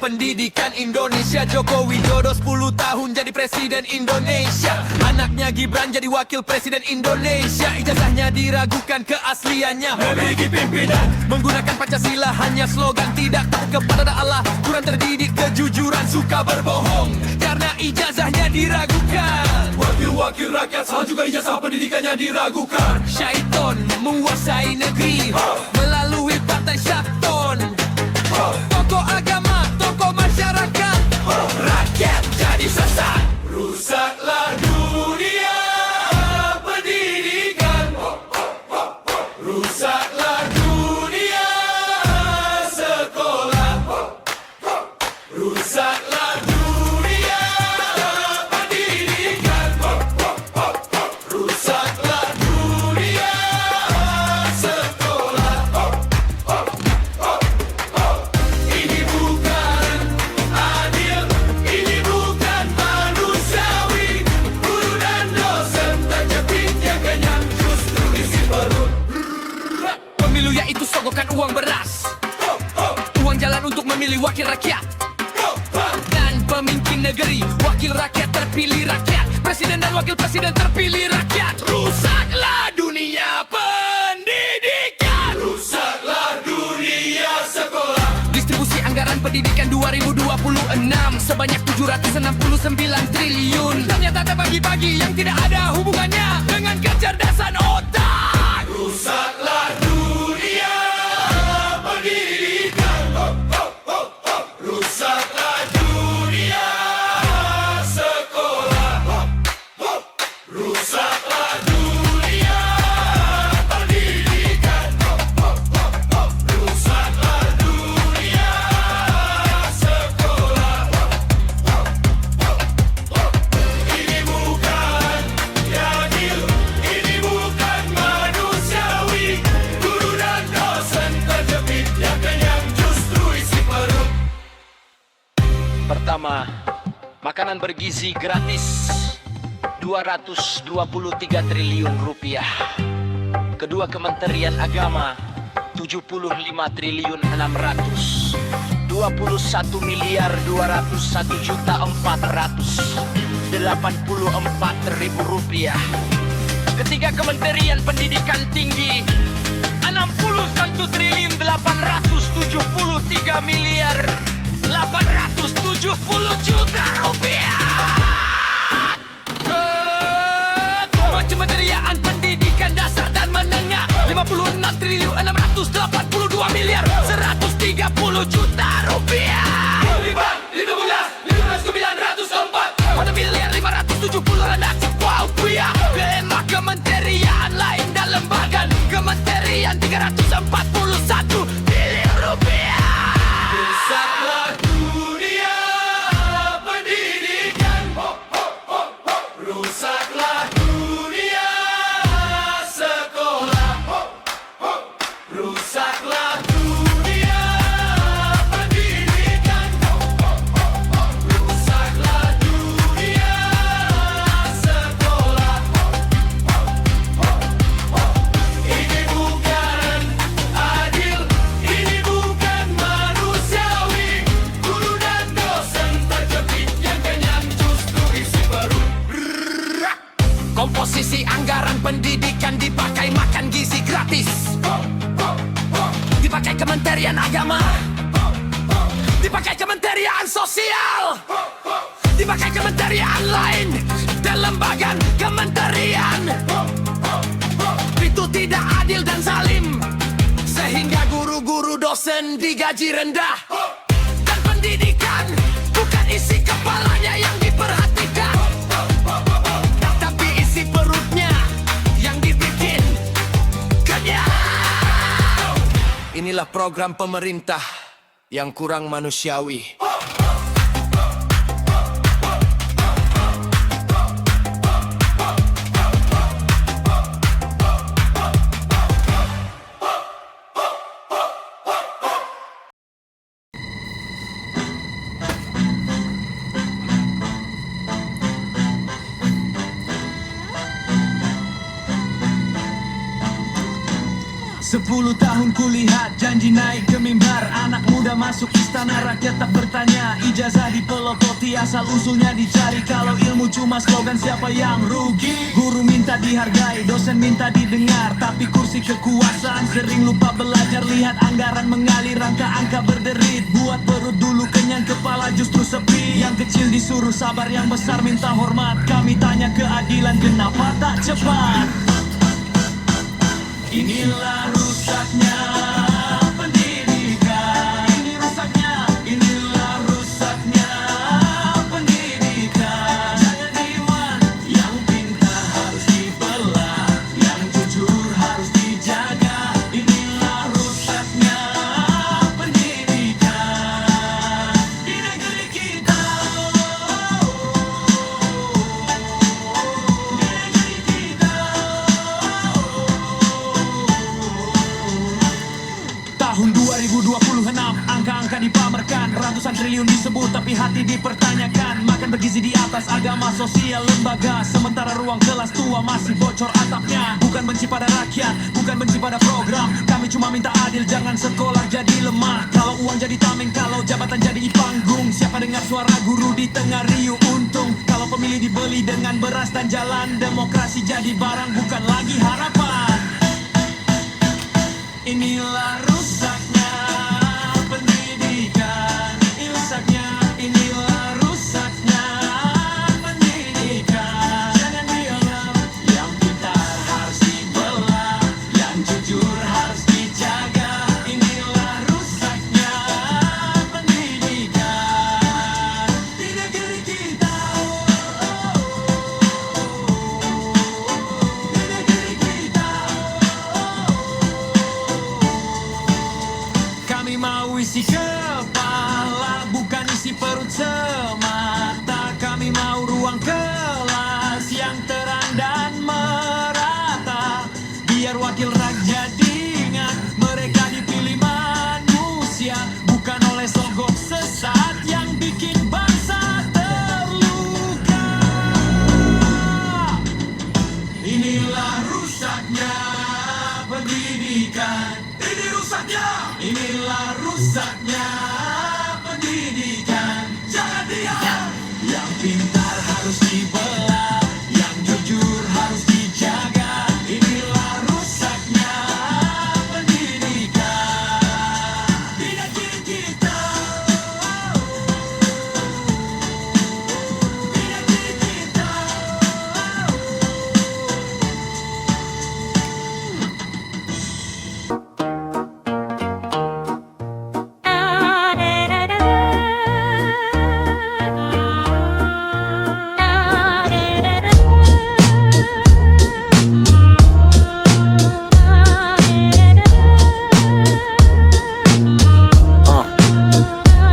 pendidikan Indonesia. Joko Widodo 10 tahun jadi presiden Indonesia. Anaknya Gibran jadi wakil presiden Indonesia. Ijazahnya diragukan keasliannya. Memiliki pimpinan menggunakan Pancasila hanya slogan, tidak takut kepada Allah. Kurang terdidik, kejujuran, suka berbohong karena ijazahnya diragukan. Wakil-wakil rakyat salah juga ijazah pendidikannya diragukan. Syaiton menguasai negeri melalui partai Syaiton. Tokoh agama, tokoh masyarakat, rakyat jadi sesat. Rusaklah dunia pendidikan, rusaklah dunia sekolah, rusaklah dunia pendidikan, rusaklah dunia sekolah. Ini bukan adil, ini bukan manusiawi. Guru dan dosen terjepit yang kenyang, justru isi perut. Pemilu yaitu sogokan uang beras, uang jalan untuk memilih wakil rakyat dan pemimpin negeri. Wakil rakyat terpilih rakyat, presiden dan wakil presiden terpilih rakyat. Rusaklah dunia pendidikan, rusaklah dunia sekolah. Distribusi anggaran pendidikan 2026 sebanyak 769 triliun. Ternyata terbagi-bagi yang tidak ada hubungannya dengan kecerdasan otak. Rusaklah dunia pendidikan, rusaklah dunia sekolah, rusaklah dunia pendidikan, rusaklah dunia sekolah. Ini bukan adil, ini bukan manusiawi. Guru dan dosen terjepit yang kenyang, justru isi perut. Pertama, makanan bergizi gratis 223 triliun rupiah. Kedua, Kementerian Agama 75 triliun 600, 21 miliar 201 juta 484 ribu rupiah. Ketiga, Kementerian Pendidikan Tinggi 61 triliun 873 miliar 870 juta rupiah. Kementerian Pendidikan Dasar dan Menengah 56 triliun 682 miliar 130 juta rupiah. 1 miliar 570 rupiah. Kelima kementerian lain dan lembaga, Kementerian 341 triliun rupiah. Rusaklah dunia pendidikan, rusaklah dunia sekolah, rusaklah dunia pendidikan, rusaklah dunia sekolah. Ini bukan adil, ini bukan manusiawi. Guru dan dosen terjepit yang kenyang, justru isi perut. Komposisi anggaran pendidikan dipakai makan gizi gratis, dipakai Kementerian Agama, dipakai Kementerian Sosial, dipakai kementerian lain dan lembaga kementerian. Itu tidak adil dan zalim, sehingga guru-guru dosen digaji rendah. Dan pendidikan bukan isi kepalanya yang diperhatikan, tapi isi perutnya yang dibikin kenyang. Inilah program pemerintah yang kurang manusiawi. Sepuluh tahun kulihat janji naik ke mimbar, anak muda masuk istana rakyat tak bertanya. Ijazah dipelototi asal usulnya dicari. Kalau ilmu cuma slogan siapa yang rugi? Guru minta dihargai, dosen minta didengar, tapi kursi kekuasaan sering lupa belajar. Lihat anggaran mengalir, angka-angka berderit. Buat perut dulu kenyang, kepala justru sepi. Yang kecil disuruh sabar, yang besar minta hormat. Kami tanya keadilan, kenapa tak cepat? Inilah rusaknya pendidikan. Ini rusaknya, inilah rusaknya pendidikan. Jangan diwan, yang pintar harus dibelah, yang jujur harus dijaga. Inilah rusaknya pendidikan di negeri kita. Di negeri kita. Tahun 2026, angka-angka dipamerkan, ratusan triliun disebut tapi hati dipertanyakan. Makan bergizi di atas agama, sosial, lembaga, sementara ruang kelas tua masih bocor atapnya. Bukan benci pada rakyat, bukan benci pada program, kami cuma minta adil, jangan sekolah jadi lemah. Kalau uang jadi tameng, kalau jabatan jadi panggung, siapa dengar suara guru di tengah riuh untung? Kalau pemilih dibeli dengan beras dan jalan, demokrasi jadi barang, bukan lagi harapan. Inilah rusaknya pendidikan. Inilah rusaknya pendidikan. Jangan diam, yang pintar harus dibelah, yang jujur harus dijaga. Inilah rusaknya pendidikan di negeri kita. Di negeri kita. Kami mau isi kepala, bukan isi perut semata. Kami mau ruang kelas yang terang dan merata. Biar wakil rakyat diingat, mereka dipilih manusia, bukan oleh sogok sesat yang bikin bangsa terluka. Inilah rusaknya pendidikan. Ini rusaknya. Inilah rusaknya pendidikan. Jangan diam, yang pintar harus dibelah, yang jujur harus dijaga. Inilah rusaknya pendidikan di negeri kita. Di negeri kita.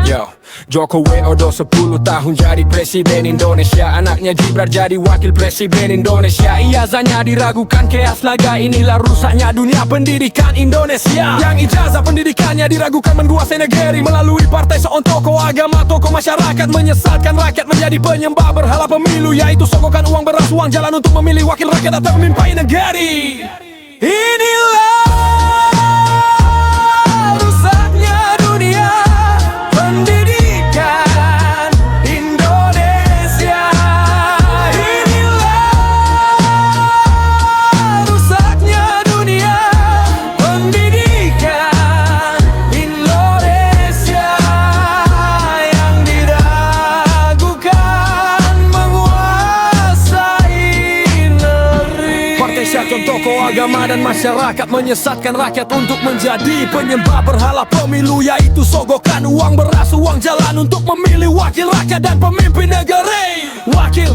Yo, Jokowi udah 10 tahun jadi presiden Indonesia. Anaknya Gibran jadi wakil presiden Indonesia. Ijazahnya diragukan keas laga. Inilah rusaknya dunia pendidikan Indonesia. Yang ijazah pendidikannya diragukan menguasai negeri melalui partai seorang tokoh agama, tokoh masyarakat, menyesatkan rakyat menjadi penyembah berhala pemilu, yaitu sogokan uang beras, uang jalan untuk memilih wakil rakyat atau memimpin negeri. Inilah rusaknya dunia pendidikan Indonesia. Inilah rusaknya dunia pendidikan Indonesia, yang diragukan menguasai negeri. Partai syaitan, tokoh agama dan masyarakat menyesatkan rakyat untuk menjadi penyembah berhala pemilu, yaitu sogokan uang beras, uang jalan untuk memilih wakil rakyat dan pemimpin negeri. Wakil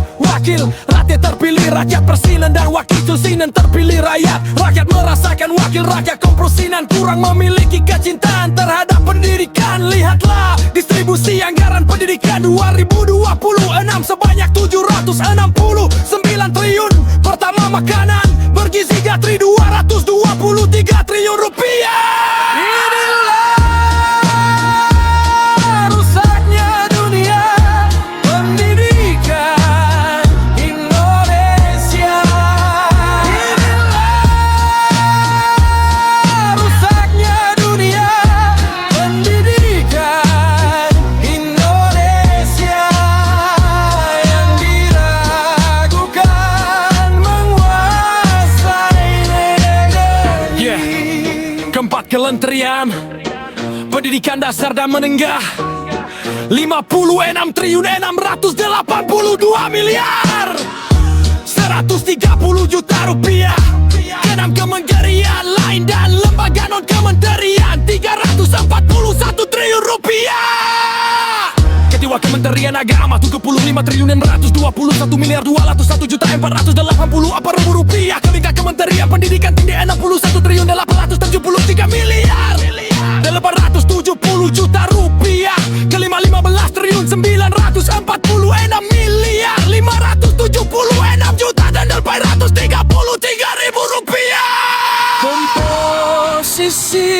rakyat terpilih, rakyat persinan dan wakil susinan terpilih rakyat. Rakyat merasakan wakil rakyat kompresinan kurang memiliki kecintaan terhadap pendidikan. Lihatlah distribusi anggaran pendidikan 2026 sebanyak 769 triliun. Pertama makanan bergizi gatri 223 triliun rupiah. Inilah rusaknya dunia pendidikan Indonesia. Inilah rusaknya dunia pendidikan Kementerian Pendidikan Dasar dan Menengah 56 triliun 682 miliar 130 juta rupiah. Enam kementerian lain dan lembaga non-kementerian 341 triliun rupiah. Ketua Kementerian Agama 75 triliun 621 miliar 201 juta 480 ribu rupiah. Kelingkar Kementerian Pendidikan Tinggi 61 triliun 873 miliar 870 juta rupiah. Kelima 15 triliun 946 miliar 576 juta dan 833 ribu rupiah. Komposisi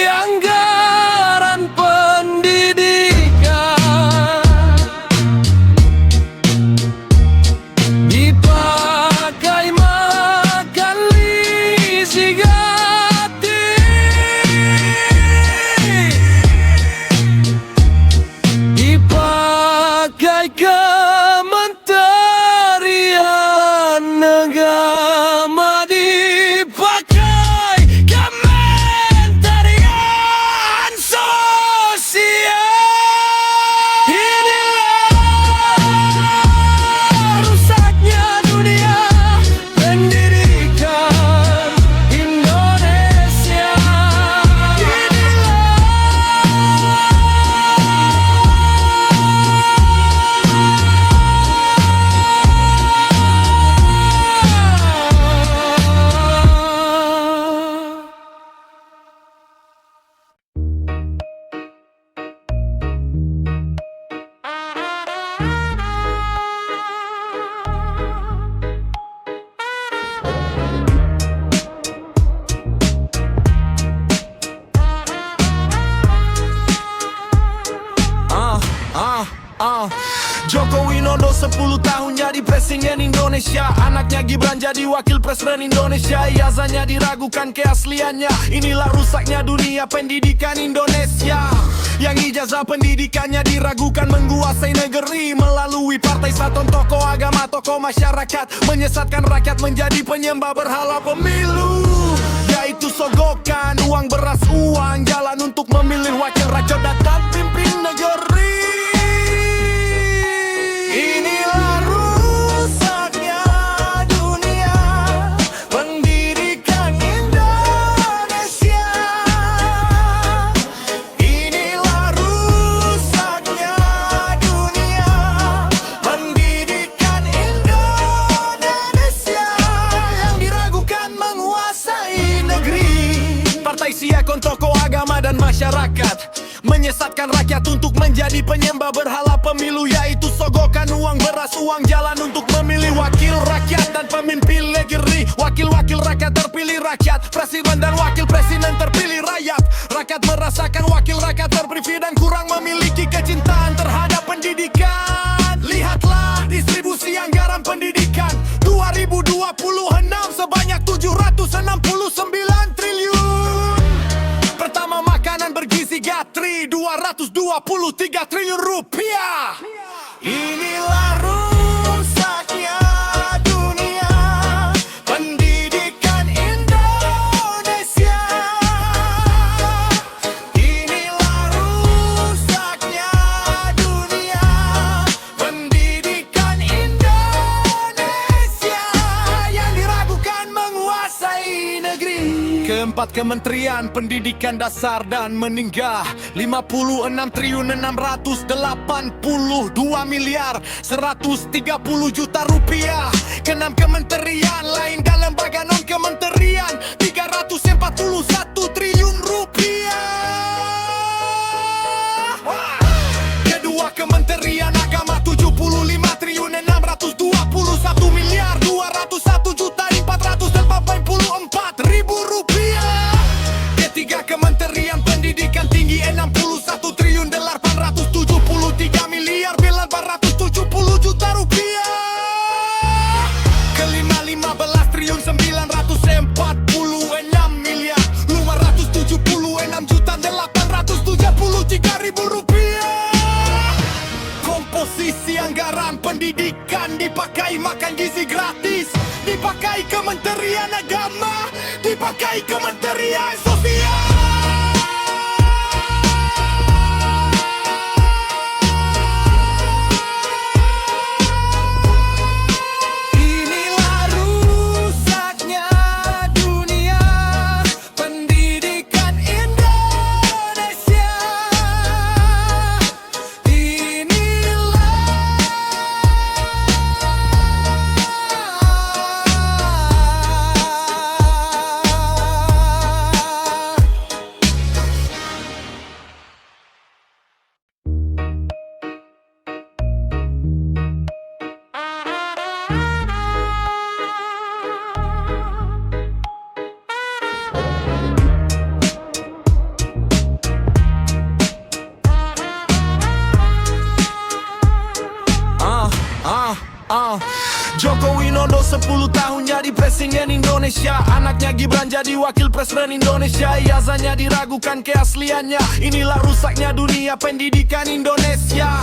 anggaran pendidikan dipakai makan lisi dipakai Kementerian Agama, dipakai Kementerian Sosial. Inilah rusaknya dunia pendidikan Indonesia. Joko Widodo 10 tahun jadi presiden Indonesia. Anaknya Gibran jadi wakil presiden Indonesia. Ijazahnya diragukan keasliannya. Inilah rusaknya dunia pendidikan Indonesia. Yang ijazah pendidikannya diragukan menguasai negeri melalui partai Saton, tokoh agama, tokoh masyarakat, menyesatkan rakyat menjadi penyembah berhala pemilu, yaitu sogokan uang, beras, uang, jalan untuk memilih wakil rakyat datang pimpin negeri. Inilah rusaknya dunia pendidikan Indonesia. Inilah rusaknya dunia pendidikan Indonesia yang diragukan menguasai negeri. Partai Siakon, tokoh agama dan masyarakat, menyesatkan rakyat untuk menjadi penyembah berhala pemilu, yaitu sogokan uang, beras, uang, jalan untuk memilih wakil rakyat dan pemimpin negeri. Wakil-wakil rakyat terpilih rakyat, presiden dan wakil presiden terpilih rakyat. Rakyat merasakan wakil rakyat terpilih dan kurang memiliki kecintaan terhadap pendidikan. Lihatlah distribusi anggaran pendidikan 2026 sebanyak 769 triliun. Pertama, makanan bergizi Gatri 223 triliun rupiah. Inilah rusaknya dunia pendidikan Indonesia. Inilah rusaknya dunia pendidikan Indonesia yang diragukan menguasai negeri. Keempat, Kementerian Pendidikan Dasar dan Menengah 56 triliun 682 miliar 130 juta rupiah. Keenam kementerian lain dan lembaga non-kementerian 341 triliun rupiah. Kedua, Kementerian Agama 75 triliun 621 miliar 201 juta 484 ribu rupiah. Ketiga, Kementerian Pendidikan Tinggi 61 triliun 873 miliar 870 juta rupiah. Kelima, 15 triliun 946 miliar 576 juta 873 ribu rupiah. Komposisi anggaran pendidikan dipakai makan gizi gratis, dipakai Kementerian Agama, dipakai Kementerian Sosial. Joko Widodo 10 tahun jadi presiden Indonesia. Anaknya Gibran jadi wakil presiden Indonesia. Ijazahnya diragukan keasliannya. Inilah rusaknya dunia pendidikan Indonesia.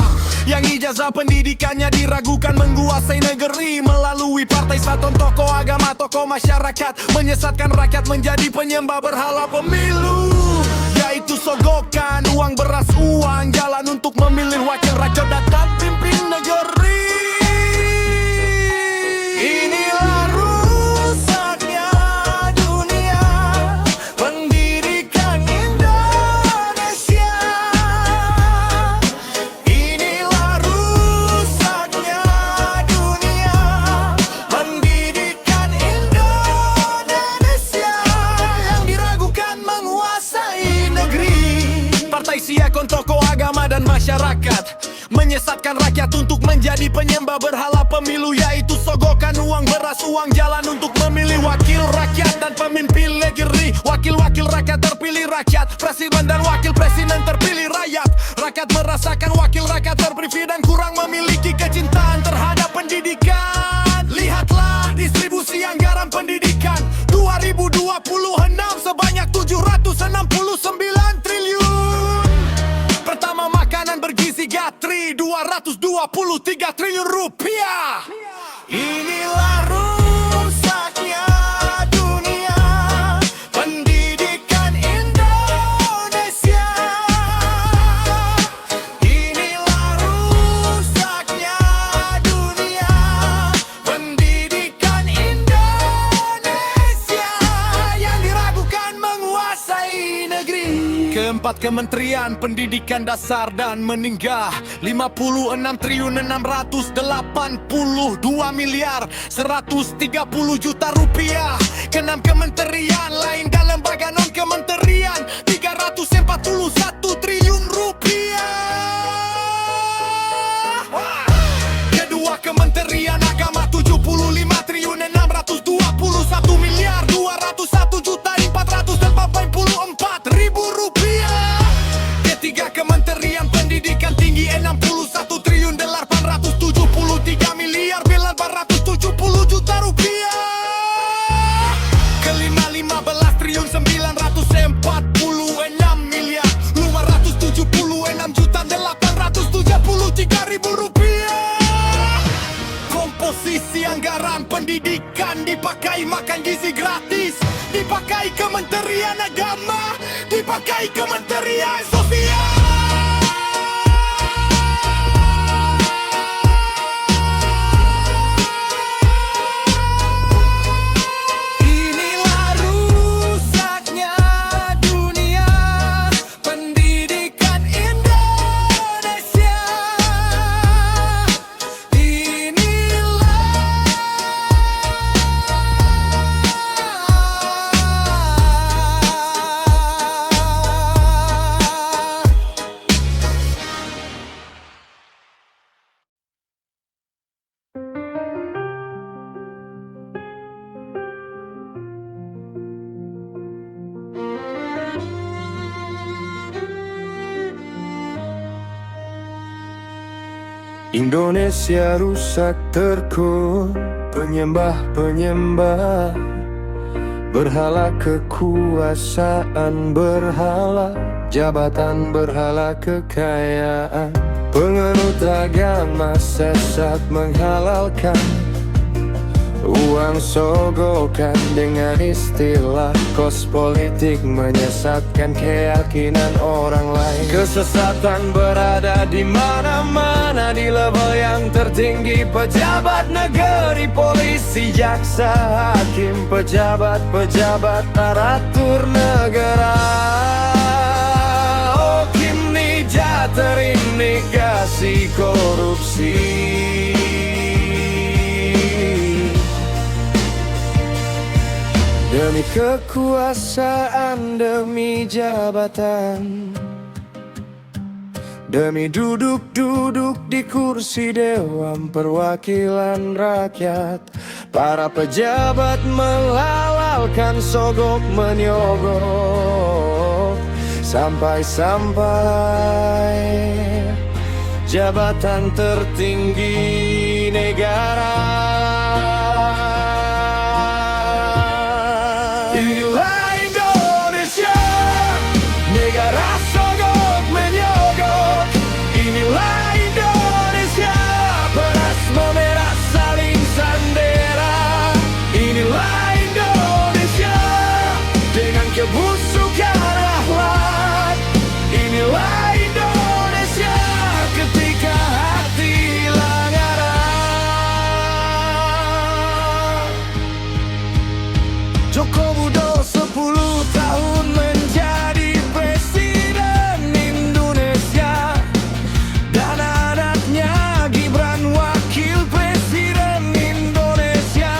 Yang ijazah pendidikannya diragukan menguasai negeri melalui partai saton, tokoh agama, tokoh masyarakat, menyesatkan rakyat menjadi penyembah berhala pemilu, yaitu sogokan uang, beras, uang, jalan untuk memilih wakil rakyat datang pimpin negeri. Inilah rusaknya dunia pendidikan Indonesia. Inilah rusaknya dunia pendidikan Indonesia. Yang diragukan menguasai negeri. Partai siakon, tokoh agama dan masyarakat, menyesatkan rakyat untuk menjadi penyembah berhala pemilu, yaitu sogokan uang, beras, uang, jalan untuk memilih wakil rakyat dan pemimpin negeri. Wakil-wakil rakyat terpilih rakyat, presiden dan wakil presiden terpilih rakyat. Rakyat merasakan wakil rakyat terpilih dan kurang memiliki kecintaan terhadap pendidikan. Lihatlah distribusi anggaran pendidikan 2026 sebanyak 769 triliun. Pertama, makanan bergizi Gatri 223 triliun rupiah. Inilah rusaknya dunia pendidikan Indonesia. Inilah rusaknya dunia pendidikan Indonesia. Yang diragukan menguasai negeri. Keempat, Kementerian Pendidikan Dasar dan Menengah 56 triliun 682 miliar 130 juta rupiah. Keenam, kementerian lain dan lembaga non kementerian 341 triliun rupiah. Kedua, Kementerian Agama 75 triliun 621 miliar 201 juta 484 ribu rupiah. Ketiga, Kementerian Pendidikan Tinggi 61 triliun 873 miliar 870 juta rupiah. Kelima, 15 triliun 946 miliar 576 juta 873 ribu rupiah. Komposisi anggaran pendidikan dipakai makan gizi gratis, dipakai Kementerian Agama, dipakai Kementerian Sosial. Inilah rusaknya dunia pendidikan Indonesia. Indonesia rusak terkur, penyembah-penyembah berhala kekuasaan, berhala jabatan, berhala kekayaan. Penganut agama sesat menghalalkan uang sogokan dengan istilah kos politik, menyesatkan keyakinan orang lain. Kesesatan berada di mana-mana, di level yang tertinggi, pejabat negeri, polisi, jaksa, hakim, pejabat-pejabat aparatur negara. Okim Nija terindikasi korupsi. Demi kekuasaan, demi jabatan, demi duduk-duduk di kursi Dewan Perwakilan Rakyat, para pejabat menghalalkan sogok menyogok, sampai-sampai jabatan tertinggi negara. Inilah Indonesia, negara sogok menyogok. Inilah Indonesia, peras memerah saling sandera. Inilah Indonesia, dengan kebusukan akhlak. Inilah Indonesia, ketika hati langaran. Joko Widodo 10 tahun menjadi presiden Indonesia, dan anaknya Gibran wakil presiden Indonesia.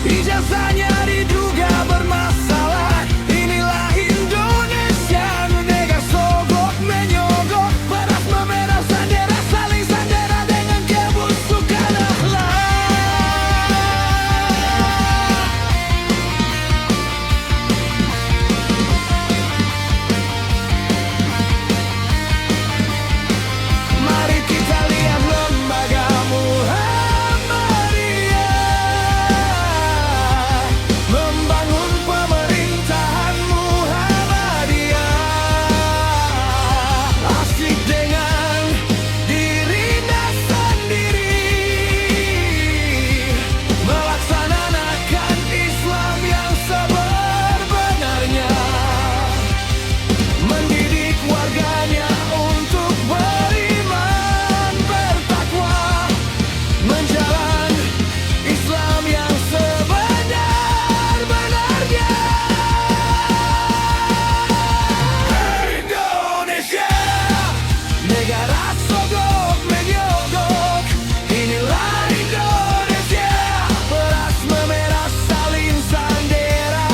Ijazahnya diduga bermasalah. Inilah Indonesia, negara sogok menyogok. Peras memerah sandera saling sandera dengan kebusukan akhlak. Mari kita lihat lembaga Muhammadiyah membangun pemerintahan Muhammadiyah. Asik dengan dirinya sendiri, melaksanakan Islam yang sebenarnya, mendidik warganya untuk beriman bertakwa, menjalan Islam yang sebenar-benarnya. Indonesia, negara sogok menyogok. Inilah Indonesia, peras memerah saling sandera.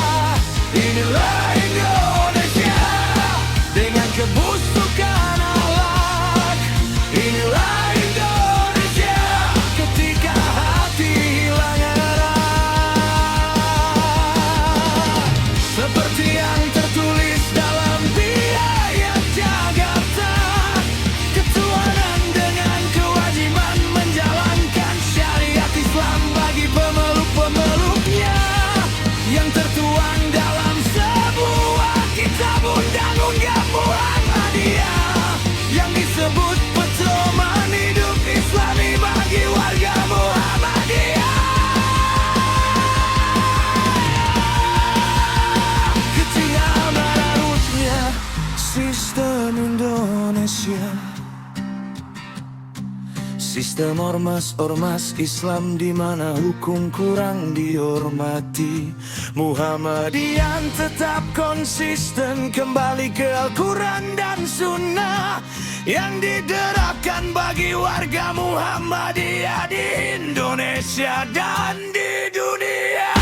Inilah Indonesia, dengan kebusukan akhlak. Inilah Indonesia, ketika hati hilang arah. Seperti yang tertulis dalam Piagam Jakarta, ketuhanan dengan kewajiban menjalankan syariat Islam bagi pemeluk-pemeluknya, yang tertuang dalam sebuah kitab undang-undang Muhammadiyah, yang disebut pedoman hidup Islami bagi warga Muhammadiyah. Ketika melarutnya sistem Indonesia, sistem ormas-ormas Islam di mana hukum kurang dihormati, Muhammadiyah tetap konsisten kembali ke Al-Quran dan Sunnah yang diterapkan bagi warga Muhammadiyah di Indonesia dan di dunia.